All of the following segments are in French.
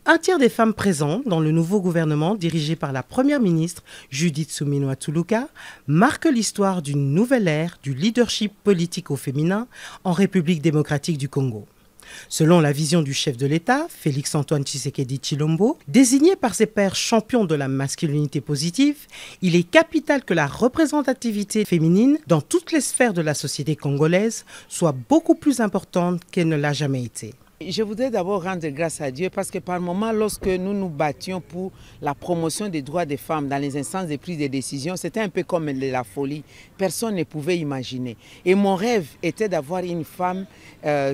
Un tiers des femmes présentes dans le nouveau gouvernement dirigé par la première ministre Judith Suminwa Tuluka marque l'histoire d'une nouvelle ère du leadership politique au féminin en République démocratique du Congo. Selon la vision du chef de l'État, Félix-Antoine Tshisekedi Tshilombo, désigné par ses pairs champion de la masculinité positive, il est capital que la représentativité féminine dans toutes les sphères de la société congolaise soit beaucoup plus importante qu'elle ne l'a jamais été. Je voudrais d'abord rendre grâce à Dieu parce que par moments, lorsque nous nous battions pour la promotion des droits des femmes dans les instances de prise de décision, c'était un peu comme de la folie. Personne ne pouvait imaginer. Et mon rêve était d'avoir une femme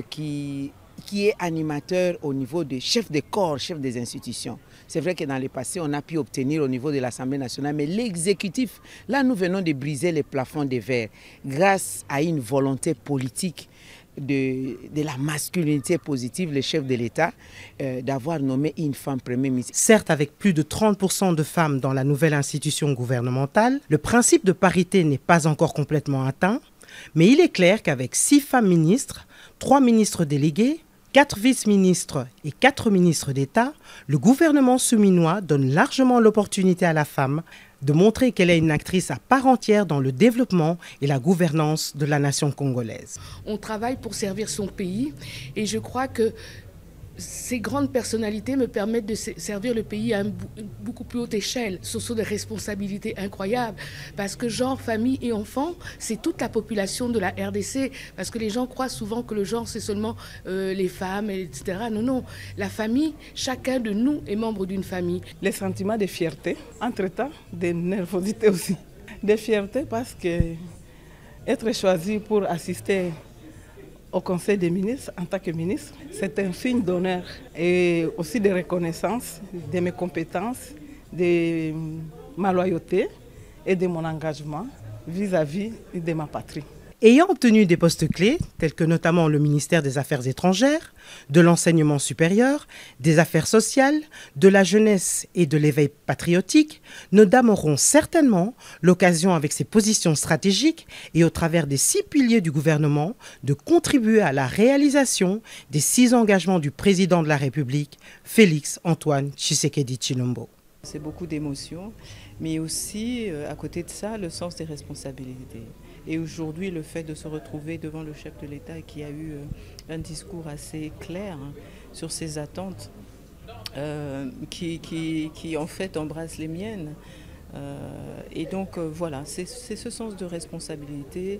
qui est animateur au niveau des chefs de corps, chefs des institutions. C'est vrai que dans le passé, on a pu obtenir au niveau de l'Assemblée nationale, mais l'exécutif, là nous venons de briser les plafonds de verre grâce à une volonté politique de la masculinité positive, le chef de l'État, d'avoir nommé une femme Premier ministre. Certes, avec plus de 30% de femmes dans la nouvelle institution gouvernementale, le principe de parité n'est pas encore complètement atteint, mais il est clair qu'avec 6 femmes ministres, 3 ministres délégués, 4 vice-ministres et 4 ministres d'État, le gouvernement souminois donne largement l'opportunité à la femme de montrer qu'elle est une actrice à part entière dans le développement et la gouvernance de la nation congolaise. On travaille pour servir son pays et je crois que ces grandes personnalités me permettent de servir le pays à une beaucoup plus haute échelle. Ce sont des responsabilités incroyables parce que genre, famille et enfants, c'est toute la population de la RDC. Parce que les gens croient souvent que le genre, c'est seulement les femmes, etc. Non, non. La famille, chacun de nous est membre d'une famille. Les sentiments de fierté, entre-temps, de nervosité aussi. De fierté parce que être choisi pour assister au Conseil des ministres, en tant que ministre, c'est un signe d'honneur et aussi de reconnaissance de mes compétences, de ma loyauté et de mon engagement vis-à-vis de ma patrie. Ayant obtenu des postes clés, tels que notamment le ministère des Affaires étrangères, de l'enseignement supérieur, des affaires sociales, de la jeunesse et de l'éveil patriotique, nos dames auront certainement l'occasion, avec ces positions stratégiques et au travers des 6 piliers du gouvernement, de contribuer à la réalisation des 6 engagements du président de la République, Félix-Antoine Tshisekedi Tshilombo. C'est beaucoup d'émotions, mais aussi, à côté de ça, le sens des responsabilités. Et aujourd'hui, le fait de se retrouver devant le chef de l'État qui a eu un discours assez clair sur ses attentes, qui en fait embrasse les miennes. Et donc voilà, c'est ce sens de responsabilité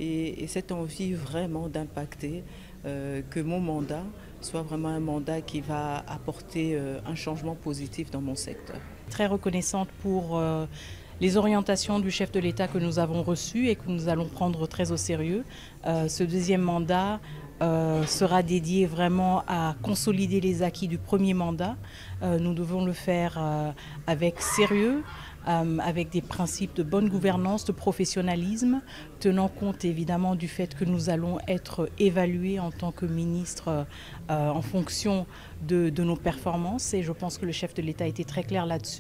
et cette envie vraiment d'impacter, que mon mandat soit vraiment un mandat qui va apporter un changement positif dans mon secteur. Très reconnaissante pour les orientations du chef de l'État que nous avons reçues et que nous allons prendre très au sérieux. Ce deuxième mandat sera dédié vraiment à consolider les acquis du premier mandat. Nous devons le faire avec sérieux, avec des principes de bonne gouvernance, de professionnalisme, tenant compte évidemment du fait que nous allons être évalués en tant que ministre en fonction de nos performances. Et je pense que le chef de l'État a été très clair là-dessus.